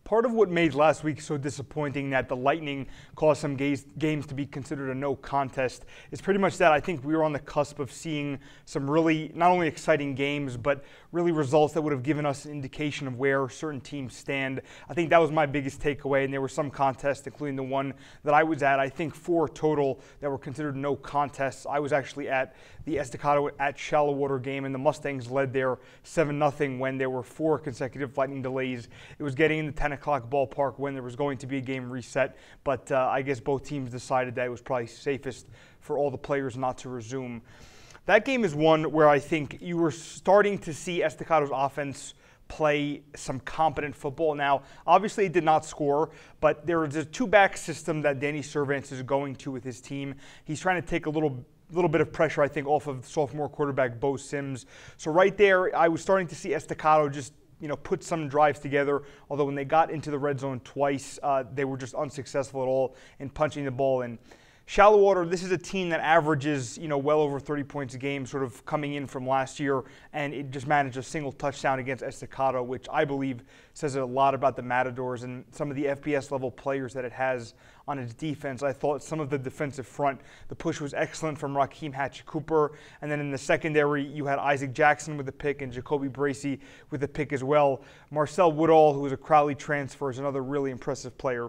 Part of what made last week so disappointing that the Lightning caused some games to be considered a no contest is pretty much that I think we were on the cusp of seeing some really not only exciting games, but really results that would have given us an indication of where certain teams stand. I think that was my biggest takeaway, and there were some contests, including the one that I was at. I think 4 total that were considered no contests. I was actually at the Estacado at Shallow Water game, and the Mustangs led there 7-0 when there were 4 consecutive Lightning delays. It was getting in the 10 o'clock ballpark when there was going to be a game reset, but I guess both teams decided that it was probably safest for all the players not to resume. That game is one where I think you were starting to see Estacado's offense play some competent football. Now, obviously it did not score, but there is a 2-back system that Danny Servants is going to with his team. He's trying to take a little bit of pressure, I think, off of sophomore quarterback Bo Sims. So right there, I was starting to see Estacado just put some drives together, although when they got into the red zone twice, they were just unsuccessful at all in punching the ball in. Shallow Water, this is a team that averages, well over 30 points a game, sort of coming in from last year, and it just managed a single touchdown against Estacado, which I believe says a lot about the Matadors and some of the FBS level players that it has on its defense. I thought some of the defensive front, the push was excellent from Raheem Hatchie-Cooper, and then in the secondary, you had Isaac Jackson with a pick and Jacoby Bracey with a pick as well. Marcel Woodall, who was a Crowley transfer, is another really impressive player.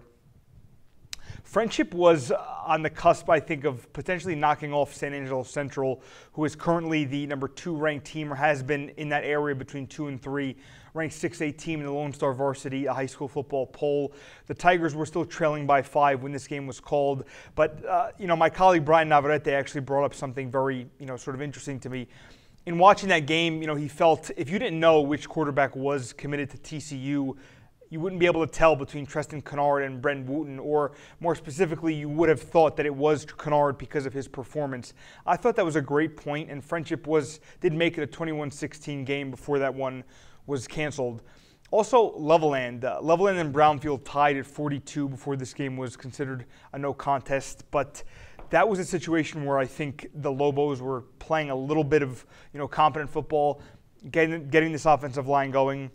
Friendship was on the cusp, I think, of potentially knocking off San Angelo Central, who is currently the number 2 ranked team, or has been in that area between 2 and 3, ranked 6A team in the Lone Star Varsity, a high school football poll. The Tigers were still trailing by 5 when this game was called, but my colleague Brian Navarrete actually brought up something very, sort of interesting to me. In watching that game, he felt if you didn't know which quarterback was committed to TCU, you wouldn't be able to tell between Treston Kennard and Brent Wooten, or more specifically, you would have thought that it was Kennard because of his performance. I thought that was a great point, and Friendship did make it a 21-16 game before that one was canceled. Also, Levelland and Brownfield tied at 42 before this game was considered a no contest, but that was a situation where I think the Lobos were playing a little bit of competent football, getting this offensive line going.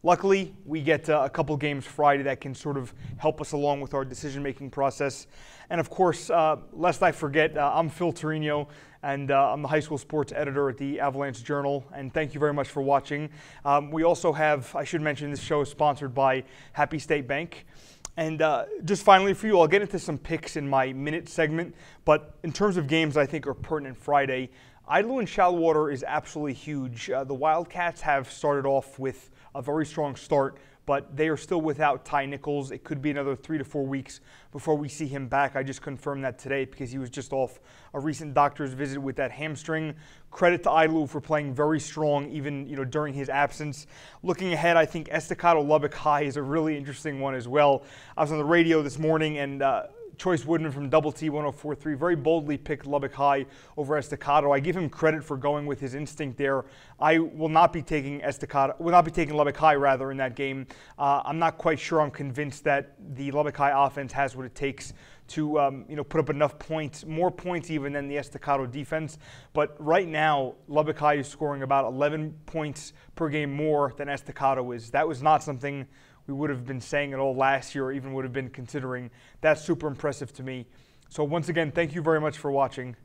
Luckily, we get a couple games Friday that can sort of help us along with our decision-making process. And of course, lest I forget, I'm Phil Torino, and I'm the high school sports editor at the Avalanche-Journal, and thank you very much for watching. We also have, I should mention, this show is sponsored by Happy State Bank. And just finally for you, I'll get into some picks in my minute segment, but in terms of games I think are pertinent Friday, Idlewild and Shallow Water is absolutely huge. The Wildcats have started off with a very strong start, but they are still without Ty Nichols. It could be another 3 to 4 weeks before we see him back. I just confirmed that today because he was just off a recent doctor's visit with that hamstring. Credit to Idlewild for playing very strong even during his absence. Looking ahead, I think Estacado Lubbock High is a really interesting one as well. I was on the radio this morning, and Choice Woodman from Double T 1043 very boldly picked Lubbock High over Estacado. I give him credit for going with his instinct there. I will not be taking Lubbock High rather in that game. I'm not quite sure. I'm convinced that the Lubbock High offense has what it takes to put up enough points, more points even than the Estacado defense. But right now, Lubbock High is scoring about 11 points per game more than Estacado is. That was not something we would have been saying at all last year, or even would have been considering. That's super impressive to me. So once again, thank you very much for watching.